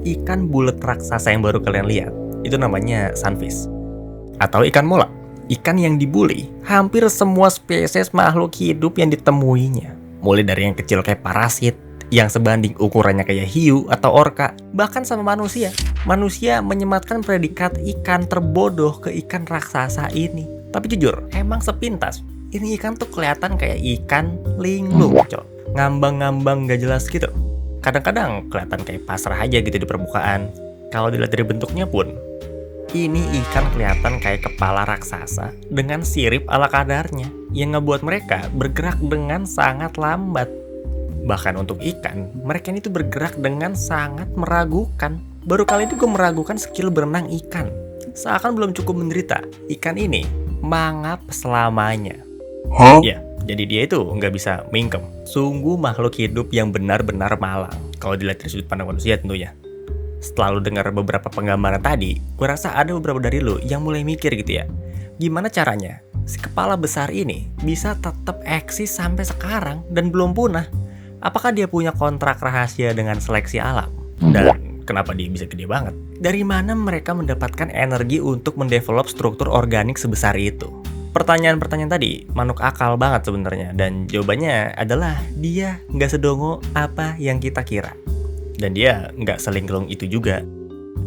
ikan bulet raksasa yang baru kalian lihat, itu namanya sunfish. Atau ikan mola, ikan yang dibully hampir semua spesies makhluk hidup yang ditemuinya. Mulai dari yang kecil kayak parasit, yang sebanding ukurannya kayak hiu atau orca, bahkan sama manusia. Manusia menyematkan predikat ikan terbodoh ke ikan raksasa ini. Tapi jujur, emang sepintas, ini ikan tuh kelihatan kayak ikan linglung, ngambang-ngambang gak jelas gitu. Kadang-kadang kelihatan kayak pasrah aja gitu di permukaan. Kalau dilihat dari bentuknya pun, ini ikan kelihatan kayak kepala raksasa dengan sirip ala kadarnya yang ngebuat mereka bergerak dengan sangat lambat. Bahkan untuk ikan, mereka ini tuh bergerak dengan sangat meragukan. Baru kali ini gue meragukan skill berenang ikan. Seakan belum cukup menderita, ikan ini mangap selamanya. Ya, jadi dia itu nggak bisa mingkem. Sungguh makhluk hidup yang benar-benar malang. Kalau dilihat dari sudut pandang manusia tentunya. Setelah lu dengar beberapa penggambaran tadi, gue rasa ada beberapa dari lu yang mulai mikir gitu ya. Gimana caranya si kepala besar ini bisa tetap eksis sampai sekarang dan belum punah? Apakah dia punya kontrak rahasia dengan seleksi alam? Dan kenapa dia bisa gede banget? Dari mana mereka mendapatkan energi untuk mendevelop struktur organik sebesar itu? Pertanyaan-pertanyaan tadi manuk akal banget sebenarnya. Dan jawabannya adalah dia nggak sedongo apa yang kita kira. Dan dia nggak selingklung itu juga.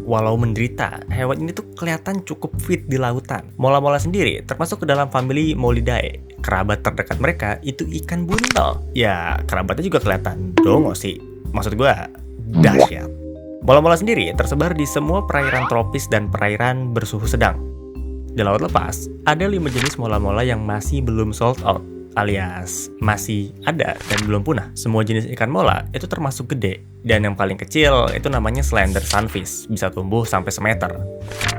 Walau menderita, hewan ini tuh kelihatan cukup fit di lautan. Mola-mola sendiri termasuk ke dalam famili Molidae. Kerabat terdekat mereka itu ikan buntel. Ya, kerabatnya juga kelihatan dongo sih. Maksud gue, dahsyat. Mola-mola sendiri tersebar di semua perairan tropis dan perairan bersuhu sedang. Di laut lepas, ada 5 jenis mola-mola yang masih belum sold out, alias masih ada dan belum punah. Semua jenis ikan mola itu termasuk gede. Dan yang paling kecil itu namanya slender sunfish, bisa tumbuh sampai semeter.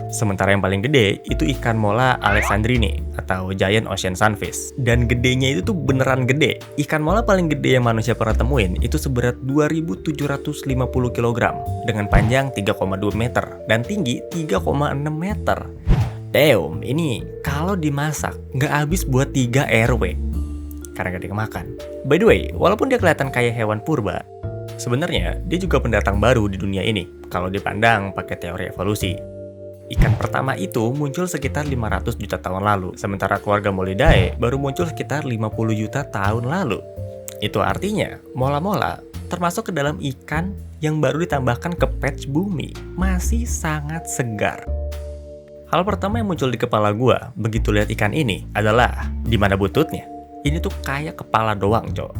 Sementara yang paling gede itu ikan mola alexandrini atau giant ocean sunfish. Dan gedenya itu tuh beneran gede. Ikan mola paling gede yang manusia pernah temuin itu seberat 2.750 kg dengan panjang 3,2 meter dan tinggi 3,6 meter. Damn, ini kalau dimasak nggak habis buat 3 RW karena gak dikemakan. By the way, walaupun dia kelihatan kayak hewan purba, sebenarnya dia juga pendatang baru di dunia ini kalau dipandang pakai teori evolusi. Ikan pertama itu muncul sekitar 500 juta tahun lalu, sementara keluarga Molidae baru muncul sekitar 50 juta tahun lalu. Itu artinya, mola-mola termasuk ke dalam ikan yang baru ditambahkan ke patch bumi, masih sangat segar. Hal pertama yang muncul di kepala gua begitu lihat ikan ini adalah di mana buntutnya. Ini tuh kayak kepala doang, cok.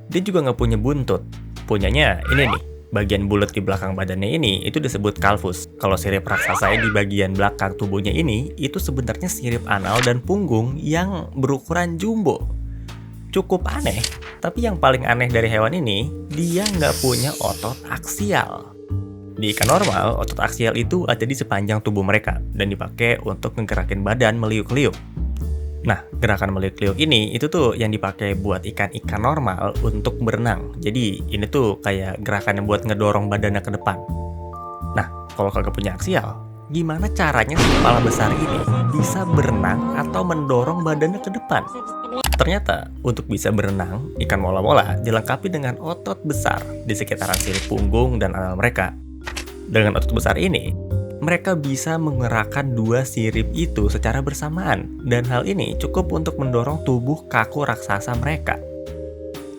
Dia juga nggak punya buntut. Punyanya ini nih, bagian bulat di belakang badannya ini itu disebut kalvus. Kalau sirip raksasa di bagian belakang tubuhnya ini itu sebenarnya sirip anal dan punggung yang berukuran jumbo. Cukup aneh, tapi yang paling aneh dari hewan ini, dia nggak punya otot aksial. Di ikan normal, otot aksial itu ada di sepanjang tubuh mereka dan dipakai untuk menggerakin badan meliuk-liuk. Nah, gerakan meliuk-liuk ini itu tuh yang dipakai buat ikan-ikan normal untuk berenang. Jadi ini tuh kayak gerakan yang buat ngedorong badannya ke depan. Nah, kalau kagak punya aksial, gimana caranya si kepala besar ini bisa berenang atau mendorong badannya ke depan? Ternyata untuk bisa berenang, ikan mola-mola dilengkapi dengan otot besar di sekitaran sirip punggung dan anal mereka. Dengan otot besar ini, mereka bisa menggerakkan 2 sirip itu secara bersamaan, dan hal ini cukup untuk mendorong tubuh kaku raksasa mereka.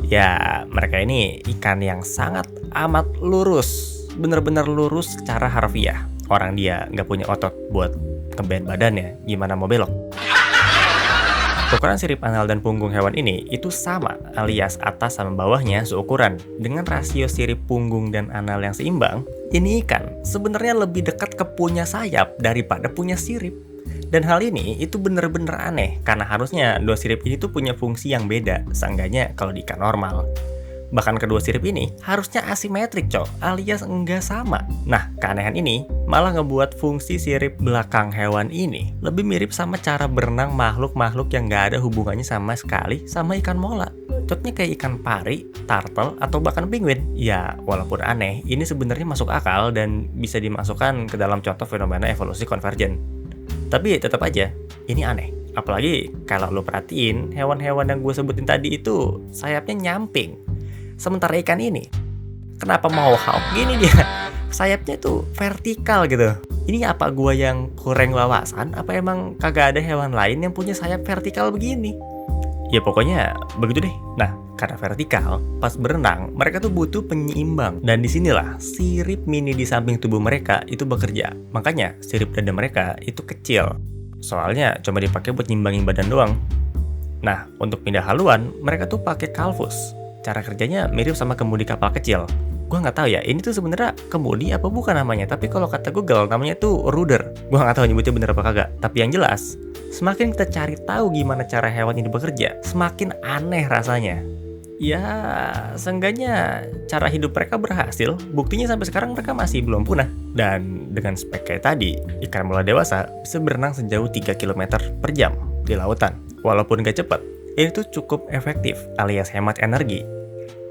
Ya, mereka ini ikan yang sangat amat lurus, bener-bener lurus secara harfiah. Orang dia nggak punya otot buat ngeband badannya, gimana mau belok? Ukuran sirip anal dan punggung hewan ini itu sama, alias atas sama bawahnya seukuran. Dengan rasio sirip punggung dan anal yang seimbang, ini ikan sebenarnya lebih dekat ke punya sayap daripada punya sirip. Dan hal ini itu bener-bener aneh, karena harusnya 2 sirip ini tuh punya fungsi yang beda, seenggaknya kalau di ikan normal. Bahkan kedua sirip ini harusnya asimetrik, alias enggak sama. Nah, keanehan ini malah ngebuat fungsi sirip belakang hewan ini lebih mirip sama cara berenang makhluk-makhluk yang nggak ada hubungannya sama sekali sama ikan mola. Contohnya kayak ikan pari, turtle, atau bahkan penguin. Ya, walaupun aneh, ini sebenarnya masuk akal dan bisa dimasukkan ke dalam contoh fenomena evolusi konvergen. Tapi tetap aja, ini aneh. Apalagi kalau lo perhatiin, hewan-hewan yang gue sebutin tadi itu sayapnya nyamping. Sementara ikan ini, kenapa mau hawk gini dia? sayapnya tuh vertikal gitu. Ini apa gua yang kurang wawasan? Apa emang kagak ada hewan lain yang punya sayap vertikal begini? Ya pokoknya begitu deh. Nah, karena vertikal, pas berenang, mereka tuh butuh penyeimbang. Dan disinilah sirip mini di samping tubuh mereka itu bekerja. Makanya sirip dada mereka itu kecil. Soalnya cuma dipakai buat nyimbangin badan doang. Nah, untuk pindah haluan, mereka tuh pakai kalfus. Cara kerjanya mirip sama kemudi kapal kecil. Gua nggak tahu ya, ini tuh sebenarnya kemudi apa bukan namanya. Tapi kalau kata Google namanya tuh rudder. Gua nggak tahu nyebutnya bener apa kagak. Tapi yang jelas, semakin kita cari tahu gimana cara hewan ini bekerja, semakin aneh rasanya. Ya, seenggaknya cara hidup mereka berhasil. Buktinya sampai sekarang mereka masih belum punah. Dan dengan spek kayak tadi, ikan mola dewasa bisa berenang sejauh 3 km per jam di lautan. Walaupun gak cepat, ini tuh cukup efektif alias hemat energi.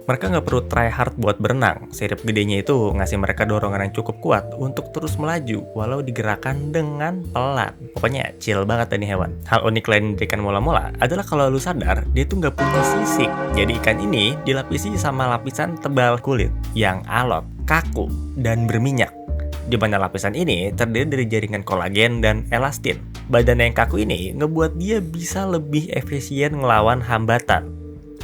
Mereka nggak perlu try hard buat berenang. Sirip gedenya itu ngasih mereka dorongan yang cukup kuat untuk terus melaju walau digerakkan dengan pelan. Pokoknya chill banget ini hewan. Hal unik lain dari ikan mola-mola adalah kalau lu sadar, dia tuh nggak punya sisik. Jadi ikan ini dilapisi sama lapisan tebal kulit yang alot, kaku, dan berminyak. Di mana lapisan ini terdiri dari jaringan kolagen dan elastin. Badan yang kaku ini ngebuat dia bisa lebih efisien ngelawan hambatan.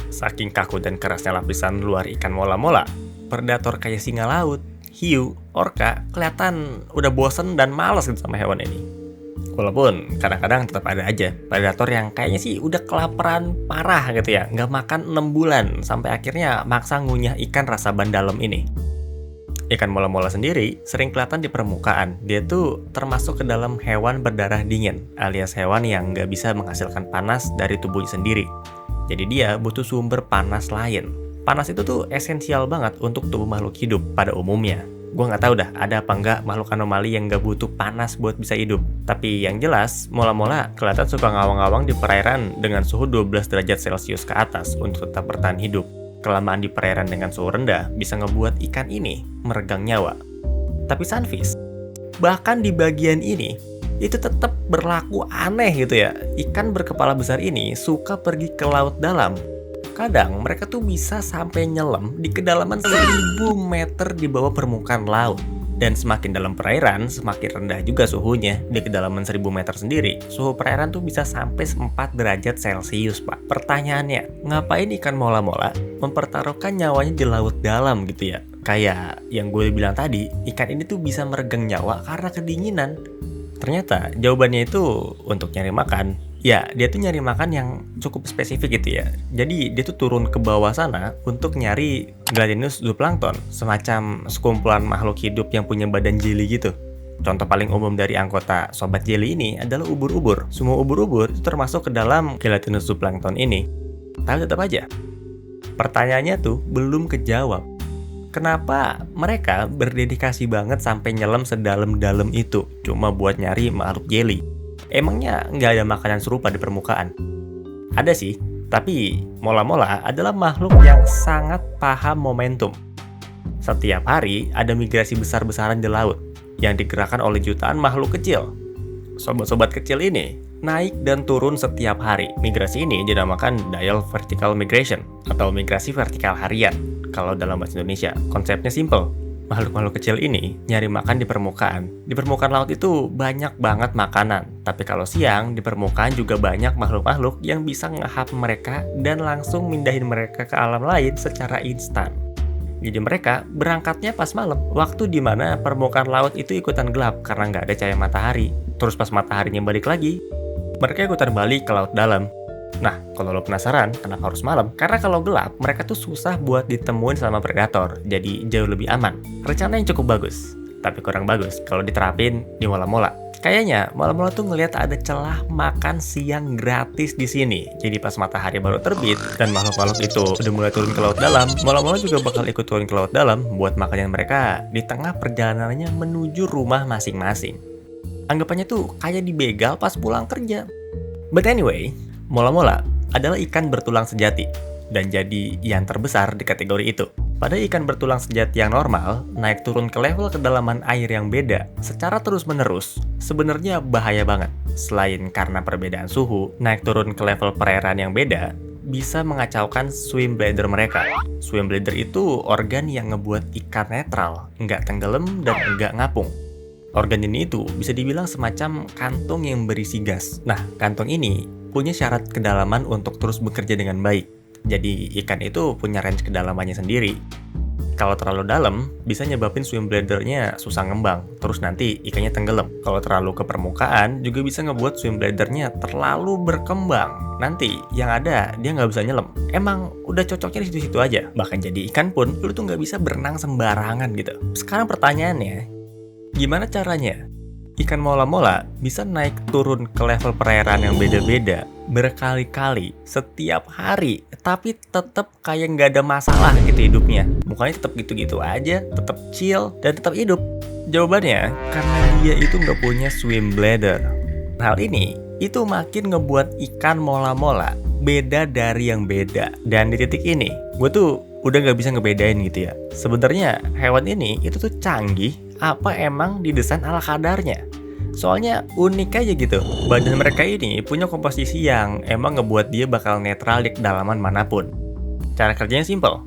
Saking kaku dan kerasnya lapisan luar ikan mola-mola, predator kayak singa laut, hiu, orca kelihatan udah bosen dan males gitu sama hewan ini. Walaupun kadang-kadang tetap ada aja predator yang kayaknya sih udah kelaparan parah gitu ya, nggak makan 6 bulan sampai akhirnya maksa ngunyah ikan rasa ban dalam ini. Ikan mola-mola sendiri sering kelihatan di permukaan. Dia tuh termasuk ke dalam hewan berdarah dingin, alias hewan yang nggak bisa menghasilkan panas dari tubuhnya sendiri. Jadi dia butuh sumber panas lain. Panas itu tuh esensial banget untuk tubuh makhluk hidup pada umumnya. Gue nggak tahu dah ada apa nggak makhluk anomali yang nggak butuh panas buat bisa hidup. Tapi yang jelas, mola-mola kelihatan suka ngawang-ngawang di perairan dengan suhu 12 derajat Celcius ke atas untuk tetap bertahan hidup. Kelamaan di perairan dengan suhu rendah bisa ngebuat ikan ini meregang nyawa. Tapi sunfish, bahkan di bagian ini, itu tetap berlaku aneh gitu ya. Ikan berkepala besar ini suka pergi ke laut dalam. Kadang mereka tuh bisa sampai nyelam di kedalaman 1000 meter di bawah permukaan laut. Dan semakin dalam perairan, semakin rendah juga suhunya. Di kedalaman 1000 meter sendiri, suhu perairan tuh bisa sampai 4 derajat Celcius, Pak. Pertanyaannya, ngapain ikan mola-mola mempertaruhkan nyawanya di laut dalam gitu ya? Kayak yang gue bilang tadi, ikan ini tuh bisa meregang nyawa karena kedinginan. Ternyata jawabannya itu untuk nyari makan. Ya, dia tuh nyari makan yang cukup spesifik gitu ya. Jadi dia tuh turun ke bawah sana untuk nyari Gelatinus zooplankton, semacam sekumpulan makhluk hidup yang punya badan jeli gitu. Contoh paling umum dari anggota sobat jeli ini adalah ubur-ubur. Semua ubur-ubur itu termasuk ke dalam Gelatinus zooplankton ini. Tapi tetap aja, pertanyaannya tuh belum kejawab. Kenapa mereka berdedikasi banget sampai nyelam sedalam-dalam itu cuma buat nyari makhluk jelly? Emangnya nggak ada makanan serupa di permukaan? Ada sih, tapi mola-mola adalah makhluk yang sangat paham momentum. Setiap hari ada migrasi besar-besaran di laut yang digerakkan oleh jutaan makhluk kecil. Sobat-sobat kecil ini naik dan turun setiap hari. Migrasi ini dinamakan diel vertical migration atau migrasi vertikal harian. Kalau dalam bahasa Indonesia, konsepnya simple. Makhluk-makhluk kecil ini nyari makan di permukaan. Di permukaan laut itu banyak banget makanan. Tapi kalau siang, di permukaan juga banyak makhluk-makhluk yang bisa ngehap mereka dan langsung mindahin mereka ke alam lain secara instan. Jadi mereka berangkatnya pas malam, waktu dimana permukaan laut itu ikutan gelap karena nggak ada cahaya matahari. Terus pas mataharinya balik lagi, mereka ikutan balik ke laut dalam. Nah, kalau lo penasaran kenapa harus malam? Karena kalau gelap, mereka tuh susah buat ditemuin sama predator, jadi jauh lebih aman. Rencana yang cukup bagus, tapi kurang bagus kalau diterapin di mola-mola. Kayaknya mola-mola tuh ngelihat ada celah makan siang gratis di sini. Jadi pas matahari baru terbit dan makhluk-makhluk itu udah mulai turun ke laut dalam, mola-mola juga bakal ikut turun ke laut dalam buat makanan mereka di tengah perjalanannya menuju rumah masing-masing. Anggapannya tuh kayak dibegal pas pulang kerja. But anyway, mola-mola adalah ikan bertulang sejati dan jadi yang terbesar di kategori itu. Pada ikan bertulang sejati yang normal, naik turun ke level kedalaman air yang beda secara terus-menerus sebenarnya bahaya banget. Selain karena perbedaan suhu, naik turun ke level perairan yang beda, bisa mengacaukan swim bladder mereka. Swim bladder itu organ yang ngebuat ikan netral, nggak tenggelam dan nggak ngapung. Organ ini itu bisa dibilang semacam kantung yang berisi gas. Nah, kantung ini punya syarat kedalaman untuk terus bekerja dengan baik. Jadi ikan itu punya range kedalamannya sendiri. Kalau terlalu dalam, bisa nyebabin swim bladder-nya susah ngembang, terus nanti ikannya tenggelam. Kalau terlalu ke permukaan, juga bisa ngebuat swim bladder-nya terlalu berkembang. Nanti, yang ada, dia nggak bisa nyelam. Emang udah cocoknya di situ-situ aja. Bahkan jadi ikan pun, lu tuh nggak bisa berenang sembarangan gitu. Sekarang pertanyaannya, gimana caranya ikan mola-mola bisa naik turun ke level perairan yang beda-beda berkali-kali setiap hari, tapi tetap kayak nggak ada masalah gitu hidupnya? Mukanya tetap gitu-gitu aja, tetap chill dan tetap hidup. Jawabannya karena dia itu nggak punya swim bladder. Hal ini itu makin ngebuat ikan mola-mola beda dari yang beda. Dan di titik ini, gue tuh udah nggak bisa ngebedain gitu ya. Sebenarnya hewan ini itu tuh canggih apa emang didesain ala kadarnya. Soalnya unik aja gitu. Badan mereka ini punya komposisi yang emang ngebuat dia bakal netral di kedalaman manapun. Cara kerjanya simple.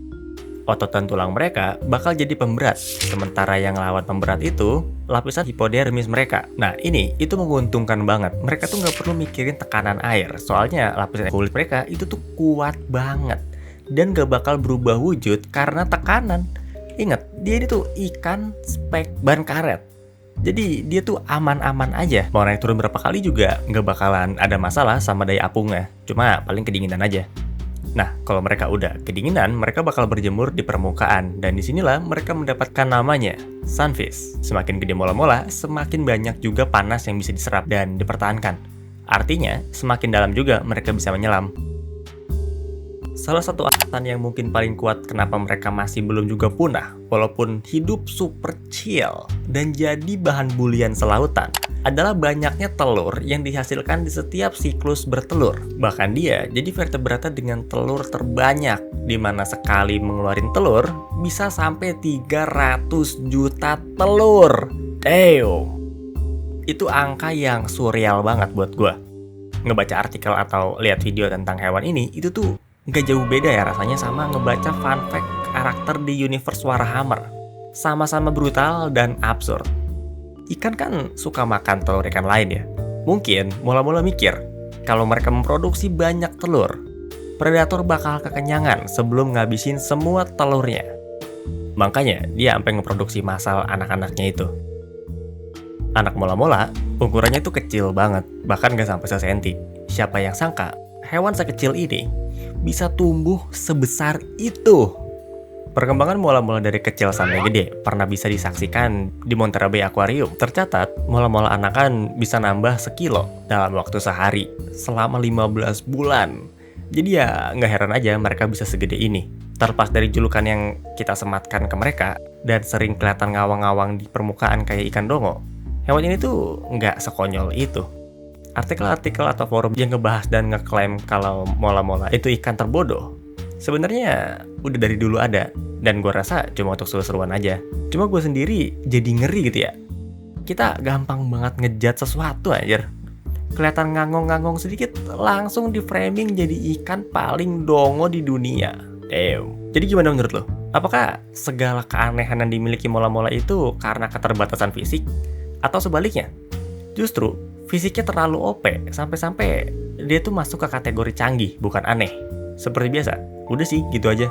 Otot dan tulang mereka bakal jadi pemberat. Sementara yang lawan pemberat itu lapisan hipodermis mereka. Nah ini itu menguntungkan banget. Mereka tuh nggak perlu mikirin tekanan air. Soalnya lapisan kulit mereka itu tuh kuat banget. Dan gak bakal berubah wujud karena tekanan. Ingat, dia ini tuh ikan spek ban karet. Jadi dia tuh aman-aman aja. Mau naik turun berapa kali juga nggak bakalan ada masalah sama daya apungnya. Cuma paling kedinginan aja. Nah, kalau mereka udah kedinginan, mereka bakal berjemur di permukaan. Dan disinilah mereka mendapatkan namanya, sunfish. Semakin gede mola-mola, semakin banyak juga panas yang bisa diserap dan dipertahankan. Artinya, semakin dalam juga mereka bisa menyelam. Salah satu alasan yang mungkin paling kuat kenapa mereka masih belum juga punah, walaupun hidup super chill dan jadi bahan bulian selautan, adalah banyaknya telur yang dihasilkan di setiap siklus bertelur. Bahkan dia jadi vertebrata dengan telur terbanyak, di mana sekali mengeluarin telur bisa sampai 300 juta telur. Damn! Itu angka yang surreal banget buat gue. Ngebaca artikel atau lihat video tentang hewan ini, itu tuh nggak jauh beda ya rasanya sama ngebaca fun fact karakter di universe Warhammer. Sama-sama brutal dan absurd. Ikan kan suka makan telur ikan lain ya. Mungkin mula-mula mikir, kalau mereka memproduksi banyak telur, predator bakal kekenyangan sebelum ngabisin semua telurnya. Makanya dia sampai ngeproduksi massal anak-anaknya itu. Anak mola-mola ukurannya tuh kecil banget, bahkan nggak sampai sesenti. Siapa yang sangka hewan sekecil ini bisa tumbuh sebesar itu? Perkembangan mola-mola dari kecil sampai gede pernah bisa disaksikan di Montara Bay Aquarium. Tercatat, mola-mola anakan bisa nambah sekilo dalam waktu sehari selama 15 bulan. Jadi ya nggak heran aja mereka bisa segede ini. Terlepas dari julukan yang kita sematkan ke mereka dan sering kelihatan ngawang-ngawang di permukaan kayak ikan dongo, hewan ini tuh nggak sekonyol itu. Artikel-artikel atau forum yang ngebahas dan ngeklaim kalau mola-mola itu ikan terbodoh, sebenarnya udah dari dulu ada, dan gue rasa cuma untuk seru-seruan aja. Cuma gue sendiri jadi ngeri gitu ya. Kita gampang banget ngejat sesuatu aja. Kelihatan ngangong-ngangong sedikit, langsung di framing jadi ikan paling dongo di dunia. Damn. Jadi gimana menurut lo? Apakah segala keanehan yang dimiliki mola-mola itu karena keterbatasan fisik? Atau sebaliknya? Justru fisiknya terlalu OP, sampai-sampai dia tuh masuk ke kategori canggih, bukan aneh. Seperti biasa, udah sih gitu aja.